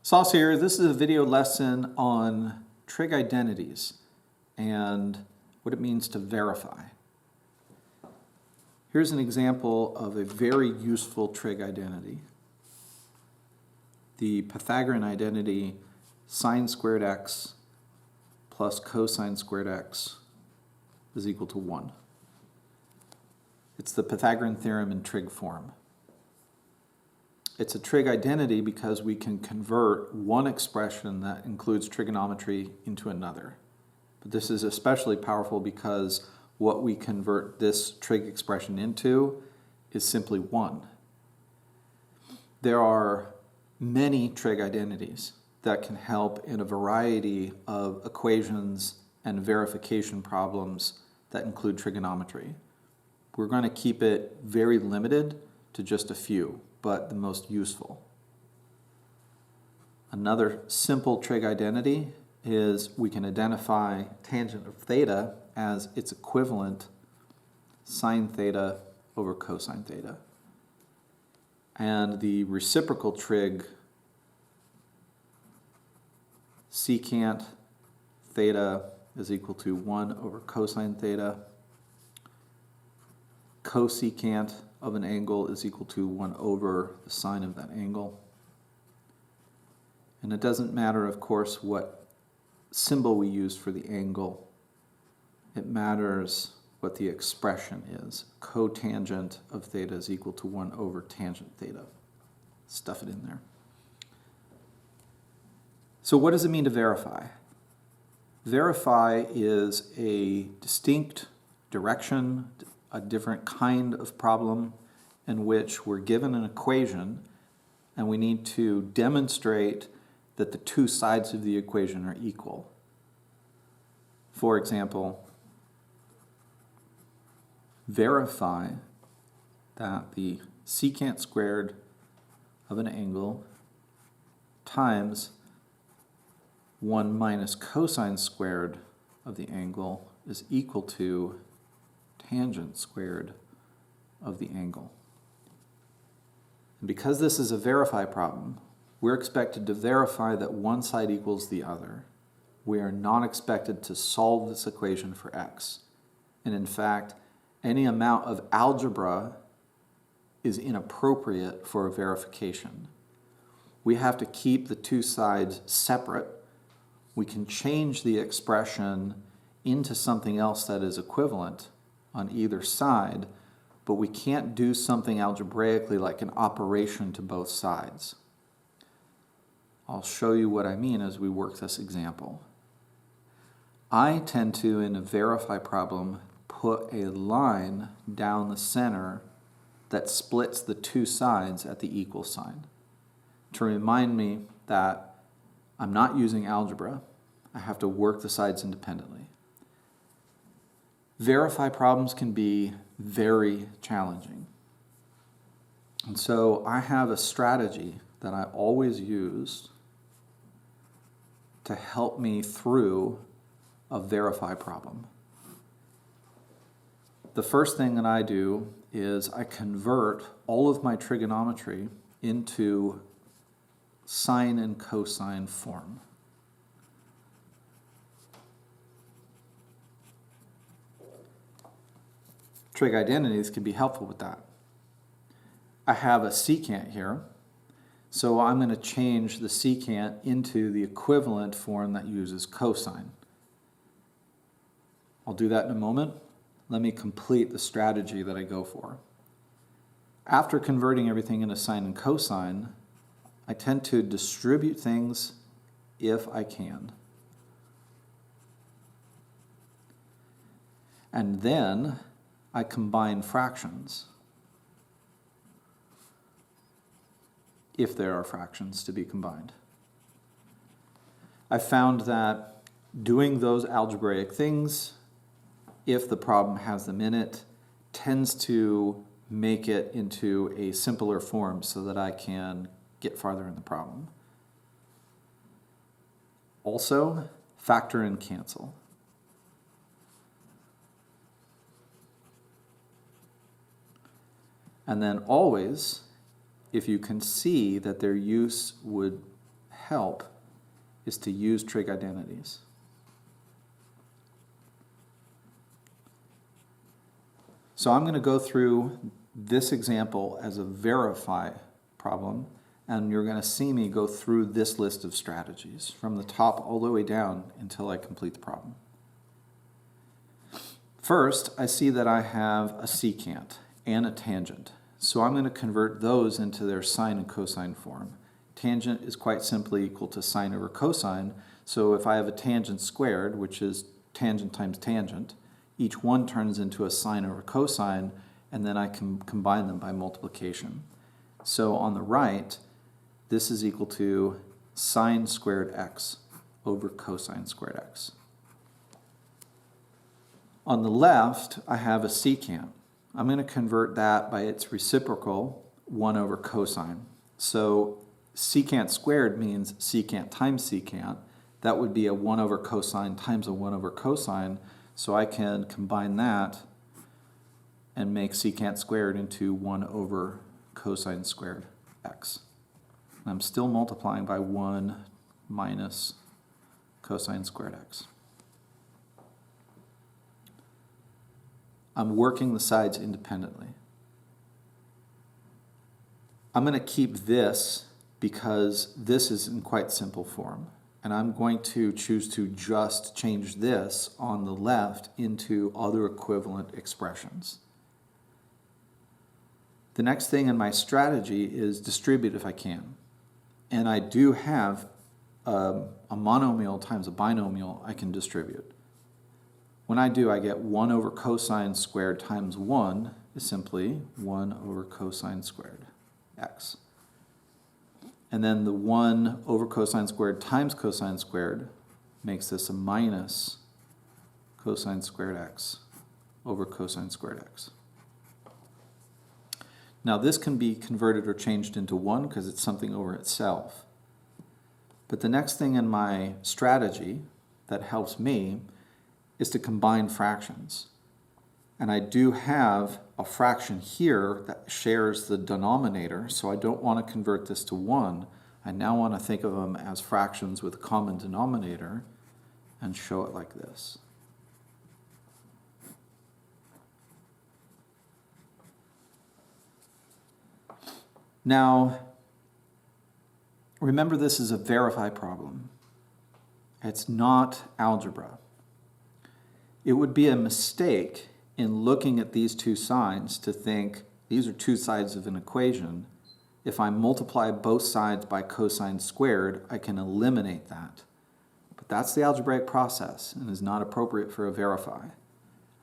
VLSos here. This is a video lesson on trig identities and what it means to verify. Here's an example of a very useful trig identity. The Pythagorean identity sine squared x plus cosine squared x is equal to 1. It's the Pythagorean theorem in trig form. It's a trig identity because we can convert one expression that includes trigonometry into another. But this is especially powerful because what we convert this trig expression into is simply 1. There are many trig identities that can help in a variety of equations and verification problems that include trigonometry. We're going to keep it very limited to just a few, but the most useful. Another simple trig identity is we can identify tangent of theta as its equivalent sine theta over cosine theta. And the reciprocal trig secant theta is equal to 1 over cosine theta. Cosecant of an angle is equal to 1 over the sine of that angle. And it doesn't matter, of course, what symbol we use for the angle. It matters what the expression is. Cotangent of theta is equal to 1 over tangent theta. Stuff it in there. So what does it mean to verify? Verify is a distinct direction, a different kind of problem in which we're given an equation and we need to demonstrate that the two sides of the equation are equal. For example, verify that the secant squared of an angle times 1 minus cosine squared of the angle is equal to tangent squared of the angle. And because this is a verify problem, we're expected to verify that one side equals the other. We are not expected to solve this equation for x. And in fact, any amount of algebra is inappropriate for a verification. We have to keep the two sides separate. We can change the expression into something else that is equivalent on either side, but we can't do something algebraically like an operation to both sides. I'll show you what I mean as we work this example. I tend to, in a verify problem, put a line down the center that splits the two sides at the equal sign to remind me that I'm not using algebra. I have to work the sides independently. Verify problems can be very challenging. And so I have a strategy that I always use to help me through a verify problem. The first thing that I do is I convert all of my trigonometry into sine and cosine form. Trig identities can be helpful with that. I have a secant here, so I'm going to change the secant into the equivalent form that uses cosine. I'll do that in a moment. Let me complete the strategy that I go for. After converting everything into sine and cosine, I tend to distribute things if I can. And then I combine fractions, if there are fractions to be combined. I found that doing those algebraic things, if the problem has them in it, tends to make it into a simpler form so that I can get farther in the problem. Also, factor and cancel. And then always, if you can see that their use would help is to use trig identities. So I'm going to go through this example as a verify problem, and you're going to see me go through this list of strategies from the top all the way down until I complete the problem. First, I see that I have a secant and a tangent. So I'm going to convert those into their sine and cosine form. Tangent is quite simply equal to sine over cosine. So if I have a tangent squared, which is tangent times tangent, each one turns into a sine over cosine, and then I can combine them by multiplication. So on the right, this is equal to sine squared x over cosine squared x. On the left, I have a secant. I'm going to convert that by its reciprocal, 1 over cosine. So secant squared means secant times secant. That would be a 1 over cosine times a 1 over cosine. So I can combine that and make secant squared into 1 over cosine squared x. And I'm still multiplying by 1 minus cosine squared x. I'm working the sides independently. I'm going to keep this because this is in quite simple form. And I'm going to choose to just change this on the left into other equivalent expressions. The next thing in my strategy is distribute if I can. And I do have a monomial times a binomial I can distribute. When I do, I get 1 over cosine squared times 1 is simply 1 over cosine squared x. And then the 1 over cosine squared times cosine squared makes this a minus cosine squared x over cosine squared x. Now this can be converted or changed into 1 because it's something over itself. But the next thing in my strategy that helps me is to combine fractions. And I do have a fraction here that shares the denominator, so I don't want to convert this to 1. I now want to think of them as fractions with a common denominator and show it like this. Now, remember this is a verify problem. It's not algebra. It would be a mistake in looking at these two signs to think these are two sides of an equation. If I multiply both sides by cosine squared, I can eliminate that. But that's the algebraic process and is not appropriate for a verify.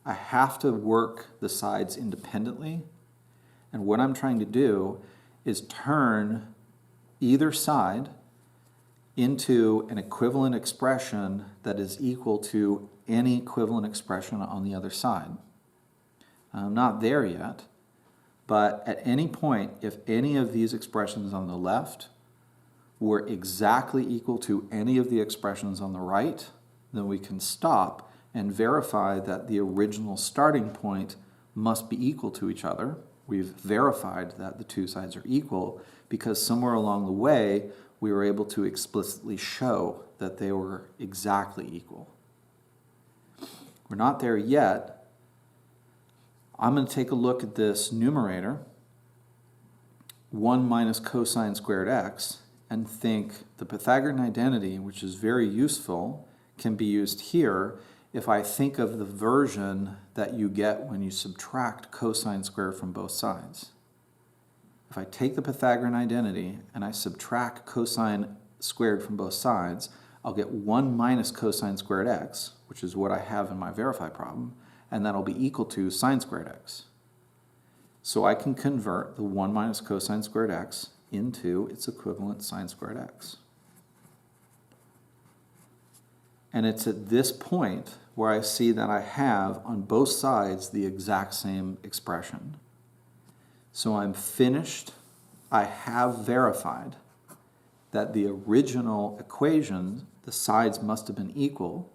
I have to work the sides independently, and what I'm trying to do is turn either side into an equivalent expression that is equal to any equivalent expression on the other side. I'm not there yet, but at any point, if any of these expressions on the left were exactly equal to any of the expressions on the right, then we can stop and verify that the original starting point must be equal to each other. We've verified that the two sides are equal because somewhere along the way, we were able to explicitly show that they were exactly equal. We're not there yet. I'm going to take a look at this numerator, 1 minus cosine squared x, and think the Pythagorean identity, which is very useful, can be used here if I think of the version that you get when you subtract cosine squared from both sides. If I take the Pythagorean identity and I subtract cosine squared from both sides, I'll get 1 minus cosine squared x, which is what I have in my verify problem, and that'll be equal to sine squared x. So I can convert the 1 minus cosine squared x into its equivalent sine squared x. And it's at this point where I see that I have on both sides the exact same expression. So I'm finished. I have verified that the original equation, the sides must have been equal,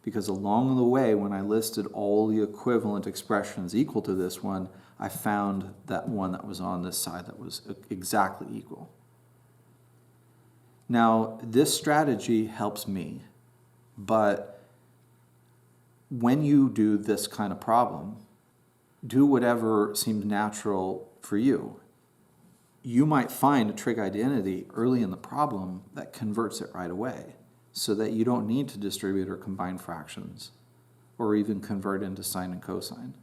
because along the way, when I listed all the equivalent expressions equal to this one, I found that one that was on this side that was exactly equal. Now, this strategy helps me, but when you do this kind of problem, do whatever seems natural for you. You might find a trig identity early in the problem that converts it right away, so that you don't need to distribute or combine fractions or even convert into sine and cosine.